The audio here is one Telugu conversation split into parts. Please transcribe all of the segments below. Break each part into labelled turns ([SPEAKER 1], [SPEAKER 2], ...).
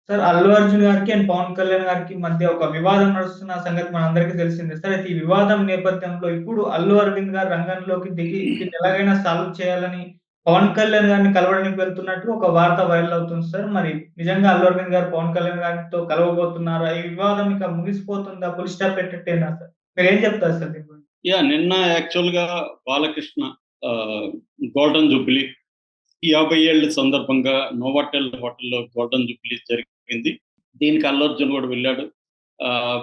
[SPEAKER 1] సార్ 'అల్లు అర్జున్' గారికి అండ్ 'పవన్ కళ్యాణ్' గారికి మధ్య ఒక వివాదం నడుస్తున్న సంగతి మనందరికీ తెలిసిందే. సార్ అయితే ఈ వివాదం నేపథ్యంలో ఇప్పుడు 'అల్లు అరవింద్' గారు రంగంలోకి దిగి దీన్ని ఎలాగైనా సాల్వ్ చేయాలని 'పవన్ కళ్యాణ్' గారిని కలవడానికి వెళ్తున్నట్లు ఒక వార్త వైరల్ అవుతుంది సార్. మరి నిజంగా 'అల్లు అరవింద్' గారు 'పవన్ కళ్యాణ్' గారితో కలవబోతున్నారా? ఈ వివాదం ఇక ముగిసిపోతుందా? ఫుల్ స్టాప్ పెట్టేట్టేనా సార్? మీరేం చెప్తారు సార్ దీని గురించి?
[SPEAKER 2] నిన్న యాక్చువల్‌గా బాలకృష్ణ ఆహ్, గోల్డెన్ జూబ్లీ 50 ఏళ్ల సందర్భంగా నోవాటెల్ హోటల్‌లో గోల్డెన్ జూబ్లీ జరిగింది. దీనికి అల్లు అర్జున్ కూడా వెళ్ళాడు.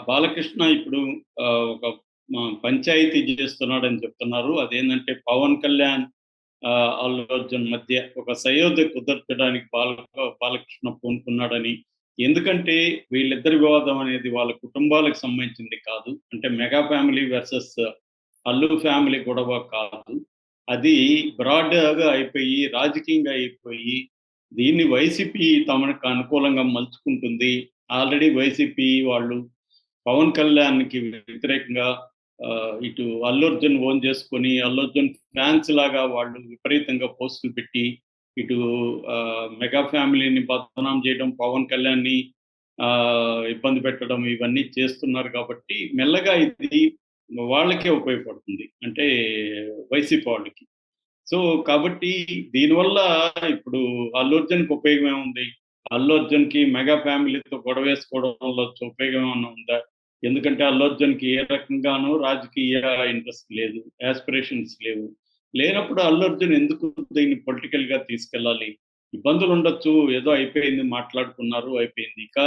[SPEAKER 2] బాలకృష్ణ ఇప్పుడు ఒక పంచాయతీ చేస్తున్నాడని చెప్తున్నారు. అదేంటంటే పవన్ కళ్యాణ్, అల్లు అర్జున్ మధ్య ఒక సయోధ్య కుదర్చడానికి బాలకృష్ణ పూనుకున్నాడని. ఎందుకంటే వీళ్ళిద్దరి వివాదం అనేది వాళ్ళ కుటుంబాలకు సంబంధించింది కాదు. అంటే mega family versus Allu family గొడవ కాదు. అది బ్రాడ్‌గా అయిపోయి, రాజకీయంగా అయిపోయి, దీన్ని వైసీపీ తమకు అనుకూలంగా మలుచుకుంటుంది. ఆల్రెడీ వైసీపీ వాళ్ళు పవన్ కళ్యాణ్‌కి వ్యతిరేకంగా ఇటు అల్లు అర్జున్ ఓన్ చేసుకొని, అల్లు అర్జున్ ఫ్యాన్స్ లాగా వాళ్ళు విపరీతంగా పోస్టులు పెట్టి, ఇటు మెగా ఫ్యామిలీని బదనాం చేయడం, పవన్ కళ్యాణ్‌ని ఇబ్బంది పెట్టడం ఇవన్నీ చేస్తున్నారు కాబట్టి, మెల్లగా ఇది వాళ్ళకే ఉపయోగపడుతుంది. అంటే వైసీపీ వాళ్ళకి. సో, కాబట్టి దీనివల్ల ఇప్పుడు అల్లు అర్జున్‌కి ఉపయోగం ఏముంది? అల్లు అర్జున్‌కి మెగా ఫ్యామిలీతో గొడవేసుకోవడం వల్ల వచ్చే ఉపయోగం ఏమన్నా ఉందా? ఎందుకంటే అల్లు అర్జున్‌కి ఏ రకంగానూ రాజకీయ ఇంట్రెస్ట్ లేదు. యాస్పిరేషన్స్ లేవు. లేనప్పుడు అల్లు అర్జున్ ఎందుకు దీన్ని పొలిటికల్‌గా తీసుకెళ్ళాలి? ఇబ్బందులుండొచ్చు. ఏదో అయిపోయింది, మాట్లాడుకున్నారు, అయిపోయింది. ఇక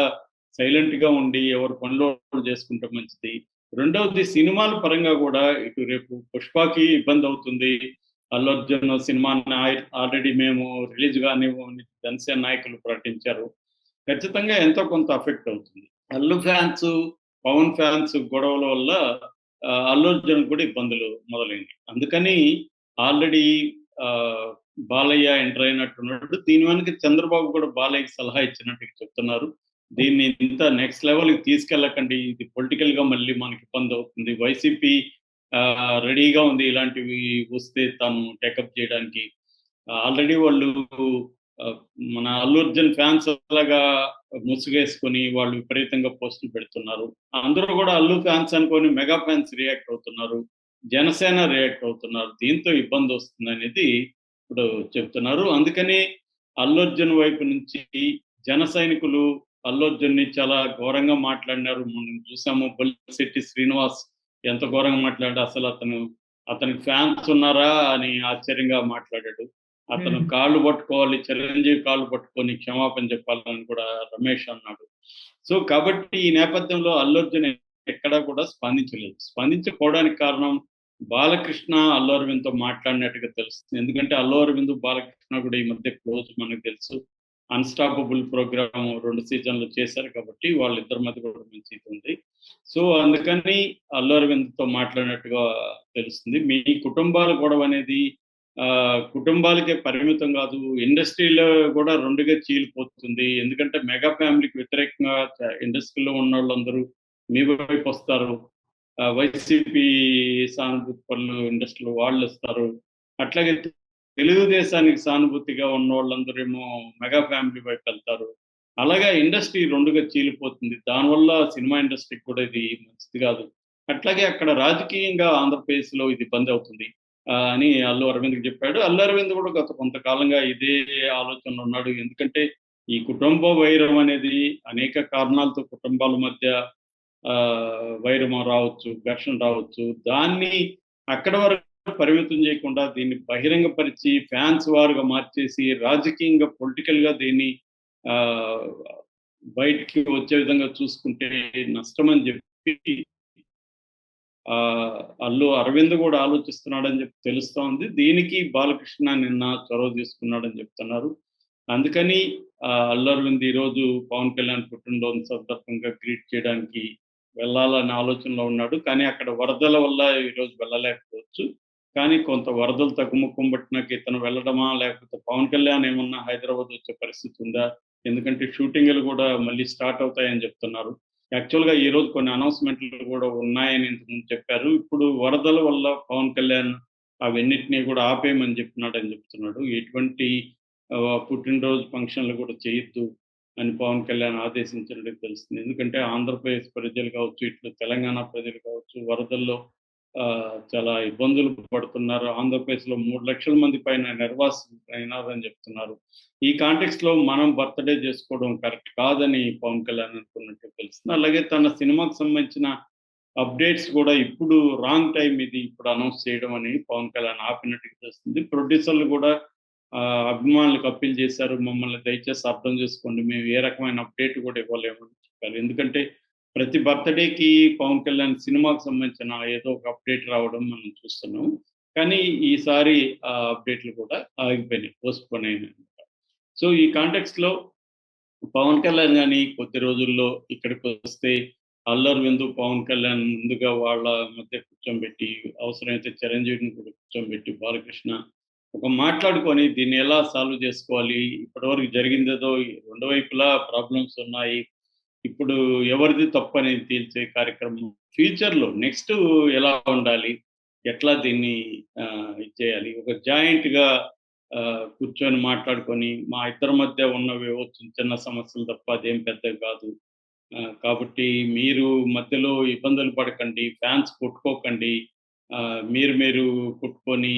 [SPEAKER 2] సైలెంట్‌గా ఉండి ఎవరి పనులు వాళ్ళు చేసుకుంటే మంచిది. రెండవది సినిమాల పరంగా గూడా ఇటు రేపు 'పుష్పకి' ఇబ్బందవుతుంది. అల్లు అర్జున్ సినిమాని ఆల్రెడీ మేము రిలీజ్ కానివ్వు అని జనసేన నాయకులు ప్రకటించారు. ఖచ్చితంగా ఎంతో కొంత అఫెక్ట్ అవుతుంది. అల్లు ఫ్యాన్స్, పవన్ ఫ్యాన్స్ గొడవల వల్ల అల్లు అర్జున్ కూడా ఇబ్బందులు మొదలైనయి. అందుకని ఆల్రెడీ ఆహ్, బాలయ్య ఎంటర్ అయినట్టున్నాడు. దీని వెనక చంద్రబాబు కూడా బాలయ్యకి సలహా ఇచ్చినట్టుగా చెప్తున్నారు. దీన్ని ఇంత నెక్స్ట్ లెవెల్‌కి తీసుకెళ్ళకండి. ఇది పొలిటికల్‌గా మళ్ళీ మనకి ఇబ్బందవుతుంది. వైసీపీ రెడీగా ఉంది ఇలాంటివి వస్తే తను టేకప్ చేయడానికి. ఆల్రెడీ వాళ్ళు ఆహ్, మన అల్లు అర్జున్ ఫ్యాన్స్ లాగా ముసుగేసుకొని వాళ్ళు విపరీతంగా పోస్టులు పెడుతున్నారు. అందరూ కూడా అల్లు ఫ్యాన్స్ అనుకోని మెగా ఫ్యాన్స్ రియాక్ట్ అవుతున్నారు. జనసేన రియాక్ట్ అవుతున్నారు. దీంతో ఇబ్బందొస్తుందనేది ఇప్పుడు చెప్తున్నారు. అందుకని అల్లు అర్జున్ వైపు నుంచి జన సైనికులు అల్లు అర్జున్‌ని చాలా ఘోరంగా మాట్లాడినారు. మనం చూసాము 'బొలిశెట్టి శ్రీనివాస్' ఎంత ఘోరంగా మాట్లాడాడో అతనికి ఫ్యాన్స్ ఉన్నారా అని ఆశ్చర్యంగా మాట్లాడాడు. అతను
[SPEAKER 1] హ్మ్.
[SPEAKER 2] కాళ్ళు పట్టుకోవాలి, చిరంజీవి కాళ్ళు పట్టుకొని క్షమాపణ చెప్పాలని కూడా రమేష్ అన్నాడు. సో, కాబట్టి ఈ నేపథ్యంలో అల్లు అర్జున్ ఎక్కడా కూడా స్పందించలేదు. స్పందించకపోవడానికి కారణం బాలకృష్ణ అల్లు అరవింద్‌తో మాట్లాడినట్టుగా తెలుస్తుంది. ఎందుకంటే అల్లు అరవింద్, బాలకృష్ణ కూడా ఈ మధ్య క్లోజ్ మనకు తెలుసు. 'అన్‌స్టాపబుల్' ప్రోగ్రామ్ 2 సీజన్‌లు చేశారు కాబట్టి వాళ్ళిద్దరి మధ్య కూడా మంచి ఇది ఉంది. సో, అందుకని అల్లు అరవింద్‌తో మాట్లాడినట్టుగా తెలుస్తుంది. మీ కుటుంబాల గొడవనేది కుటుంబాలకే పరిమితం గాదు. ఇండస్ట్రీలో గూడా 2గా చీలిపోతుంది. ఎందుకంటే మెగా ఫ్యామిలీకి వ్యతిరేకంగా ఇండస్ట్రీలో ఉన్నోళ్ళందరూ మీ వైపొస్తారు. వైసీపీ సానుభూతి పరులు ఇండస్ట్రీలో వాళ్ళొస్తారు. అట్లాగే తెలుగుదేశానికి సానుభూతిగా ఉన్నోళ్ళందరేమో మెగా ఫ్యామిలీ వైపెళ్తారు. అలాగా ఇండస్ట్రీ 2గా చీలిపోతుంది. దానివల్ల సినిమా ఇండస్ట్రీకి కూడా ఇది మంచిది గాదు. అట్లాగే అక్కడ రాజకీయంగా ఆంధ్రప్రదేశ్‌లో ఇది ఇబ్బందవుతుంది. అని అల్లు అరవింద్‌కి చెప్పాడు. అల్లు అరవింద్ కూడా గత కొంతకాలంగా ఇదే ఆలోచనలో ఉన్నాడు. ఎందుకంటే ఈ కుటుంబ వైరం అనేది అనేక కారణాలతో కుటుంబాల మధ్య వైరం రావచ్చు, ఘర్షణ రావచ్చు. దాన్ని అక్కడి వరకు పరిమితం చేయకుండా దీన్ని బహిరంగపరిచి ఫ్యాన్స్ వార్‌గా మార్చేసి రాజకీయంగా, పొలిటికల్‌గా దీన్ని ఆహ్, బయటికి వచ్చే విధంగా చూసుకుంటే నష్టమని చెప్పి అల్లు అరవింద్ గూడా ఆలోచిస్తున్నాడని చెప్పి తెలుస్తోంది. దీనికి బాలకృష్ణ నిన్న చొరవ తీసుకున్నాడని చెప్తున్నారు. అందుకని అల్లు అరవింద్ ఈరోజు పవన్ కళ్యాణ్ పుట్టినరోజు సందర్భంగా గ్రీట్ చేయడానికి వెళ్ళాలనే ఆలోచనలో ఉన్నాడు. కానీ అక్కడ వరదల వల్ల ఈరోజు వెళ్ళలేకపోవచ్చు. కానీ కొంత వరదలు తగ్గుముఖం పట్టినాక ఇతను వెళ్ళడమా? లేకపోతే పవన్ కళ్యాణ్ ఏమన్నా హైదరాబాద్ వచ్చే పరిస్థితి ఉందా? ఎందుకంటే షూటింగులు గూడా మళ్ళీ స్టార్ట్ అవుతాయని చెప్తున్నారు. యాక్చువల్‌గా ఈరోజు కొన్ని అనౌన్స్‌మెంట్లు గూడా ఉన్నాయని ఇంతకుముందు చెప్పారు. ఇప్పుడు వరదల వల్ల పవన్ కళ్యాణ్ అవన్నిటిని గూడా ఆపేయమని చెప్పినాడని చెప్తున్నాడు. ఎటువంటి పుట్టినరోజు ఫంక్షన్‌లు గూడా చేయొద్దు అని పవన్ కళ్యాణ్ ఆదేశించినట్టు తెలుస్తుంది. ఎందుకంటే ఆంధ్రప్రదేశ్ ప్రజలు కావచ్చు, ఇట్లు తెలంగాణ ప్రజలు కావచ్చు, వరదల్లో చాలా ఇబ్బందులు పడుతున్నారు. ఆంధ్రప్రదేశ్‌లో 3,00,000 మంది పైన నిర్వాసితులైనారని చెప్తున్నారు. ఈ కాంటెక్స్ట్‌లో మనం బర్త్‌డే చేసుకోవడం కరెక్ట్ కాదని పవన్ కళ్యాణ్ అనుకున్నట్టు తెలుస్తుంది. అలాగే తన సినిమాకు సంబంధించిన అప్డేట్స్ కూడా ఇప్పుడు రాంగ్ టైమ్ ఇది ఇప్పుడు అనౌన్స్ చేయడం అని పవన్ కళ్యాణ్ ఆపినట్టుగా తెలుస్తుంది. ప్రొడ్యూసర్లు కూడా అభిమానులకు అప్పీల్ చేశారు. మమ్మల్ని దయచేసి అర్థం చేసుకోండి. మేము ఏ రకమైన అప్డేట్ కూడా ఇవ్వలేము అని చెప్పారు. ఎందుకంటే ప్రతి బర్త్‌డేకి పవన్ కళ్యాణ్ సినిమాకు సంబంధించిన ఏదో ఒక అప్డేట్ రావడం మనం చూస్తున్నాం. కానీ ఈసారి ఆ అప్డేట్‌లు కూడా ఆగిపోయినాయి. పోస్ట్‌పోన్ అయినాయన్నమాట. సో, ఈ కాంటెక్స్ట్‌లో పవన్ కళ్యాణ్ గాని కొద్ది రోజుల్లో ఇక్కడికొస్తే అల్లు అరవింద్, పవన్ కళ్యాణ్ ముందుగా వాళ్ళ మధ్య కూర్చోబెట్టి, అవసరమైతే చిరంజీవిని కూడా కూర్చోబెట్టి, బాలకృష్ణ మాట్లాడుకొని దీన్ని ఎలా సాల్వ్ చేసుకోవాలి? ఇప్పటివరకు జరిగిందేదో రెండు వైపులా ప్రాబ్లమ్స్ ఉన్నాయి. ఇప్పుడు ఎవరిది తప్పనేది తేల్చే కార్యక్రమం ఫ్యూచర్‌లో నెక్స్ట్ ఎలా ఉండాలి? ఎట్లా దీన్ని ఇది చేయాలి? ఒక జాయింట్‌గా కూర్చొని మాట్లాడుకొని, మా ఇద్దరి మధ్య ఉన్నవేవో చిన్న చిన్న సమస్యలు తప్ప అదేం పెద్దవి కాదు. కాబట్టి మీరు మధ్యలో ఇబ్బందులు పడకండి. ఫ్యాన్స్ కొట్టుకోకండి. మీరు మీరు కొట్టుకొని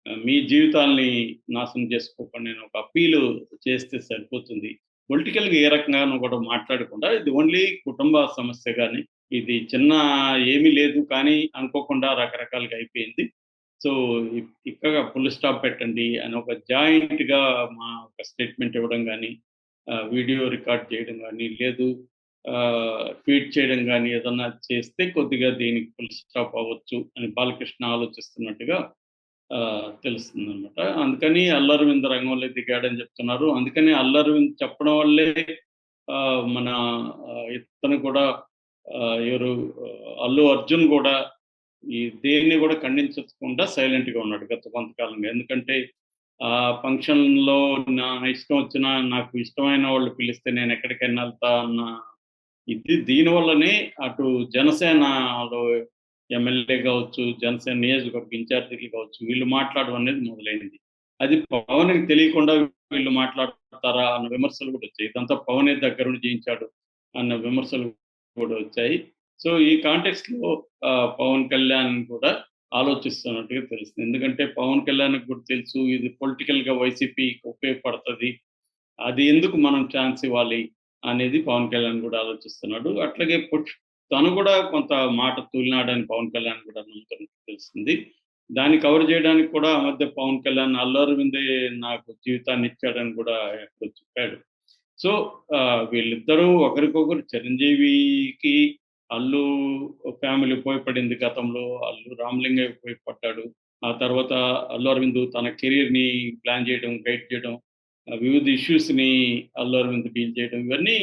[SPEAKER 2] మీ జీవితాల్ని నాశనం చేసుకోకండి అని ఒక అప్పీలు చేస్తే సరిపోతుంది. పొలిటికల్‌గా ఏ రకంగానూ కూడా మాట్లాడకుండా ఇది ఓన్లీ కుటుంబ సమస్య గాని, ఇది చిన్న ఏమీ లేదు కానీ అనుకోకుండా రకరకాలుగా అయిపోయింది. సో, ఇక్కగా ఫుల్ స్టాప్ పెట్టండి అని ఒక జాయింట్‌గా ఒక స్టేట్మెంట్ ఇవ్వడం గాని, వీడియో రికార్డ్ చేయడం గాని, లేదు ట్వీట్ చేయడం గాని ఏదన్నా చేస్తే కొద్దిగా దీనికి ఫుల్ స్టాప్ అవ్వచ్చు అని బాలకృష్ణ ఆలోచిస్తున్నట్టుగా తెలుస్తుందనమాట. అందుకని అల్లు అరవింద్ రంగంలో దిగాడని చెప్తున్నారు. అందుకని అల్లు అరవింద్ చెప్పడం వల్లే మన ఇతను కూడా ఎవరు అల్లు అర్జున్ కూడా దేన్ని కూడా ఖండించకుండా సైలెంట్‌గా ఉన్నాడు గత కొంతకాలంగా. ఎందుకంటే ఆ ఫంక్షన్‌లో నా ఇష్టం వచ్చినా నాకు ఇష్టమైన వాళ్ళు పిలిస్తే నేను ఎక్కడికైనా ఎళ్తా అన్న దీనివల్లనే అటు జనసేనలో ఎమ్మెల్యే కావచ్చు, జనసేన నియోజకవర్గ ఇన్ఛార్జీలు కావచ్చు, వీళ్ళు మాట్లాడడం అనేది మొదలైంది. అది పవన్‌కి తెలియకుండా వీళ్ళు మాట్లాడతారా అన్న విమర్శలు కూడా వచ్చాయి. ఇదంతా పవనే దగ్గరుండి చేయించాడు అన్న విమర్శలు కూడా వచ్చాయి. సో, ఈ కాంటెక్స్ట్‌లో పవన్ కళ్యాణ్ కూడా ఆలోచిస్తున్నట్టుగా తెలుస్తుంది. ఎందుకంటే పవన్ కళ్యాణ్‌కి కూడా తెలుసు ఇది పొలిటికల్‌గా వైసీపీకి ఉపయోగపడతది. అది ఎందుకు మనం ఛాన్స్ ఇవ్వాలి అనేది పవన్ కళ్యాణ్ కూడా ఆలోచిస్తున్నాడు. అట్లాగే తను కూడా కొంత మాట తూలినాడని పవన్ కళ్యాణ్ కూడా నమ్ముతున్నట్టు తెలుస్తుంది. దాన్ని కవర్ చేయడానికి కూడా ఆ మధ్య పవన్ కళ్యాణ్ అల్లు అరవిందే నాకు జీవితాన్ని ఇచ్చాడని కూడా ఎక్కడో చెప్పాడు. సో, వీళ్ళిద్దరూ ఒకరికొకరు చిరంజీవికి అల్లు ఫ్యామిలీ ఉపయోగపడింది గతంలో. అల్లు రామలింగయ్య ఉపయోగపడ్డాడు. ఆ తర్వాత అల్లు అరవింద్ తన కెరియర్‌ని ప్లాన్ చేయడం, గైడ్ చేయడం, వివిధ ఇష్యూస్‌ని అల్లు అరవింద్ డీల్ చేయడం ఇవన్నీ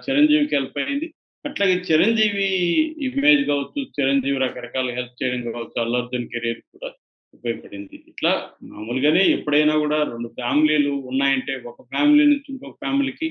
[SPEAKER 2] చిరంజీవికి హెల్ప్ అయింది. అట్లాగే చిరంజీవి ఇమేజ్ కావచ్చు, చిరంజీవి రకరకాల హెల్ప్ చేయడం కావచ్చు, అల్లు అర్జున్ కెరియర్‌కి కూడా ఉపయోగపడింది. ఇట్లా మామూలుగానే ఎప్పుడైనా కూడా 2 ఫ్యామిలీలు ఉన్నాయంటే ఒక ఫ్యామిలీ నుంచి ఇంకొక ఫ్యామిలీకి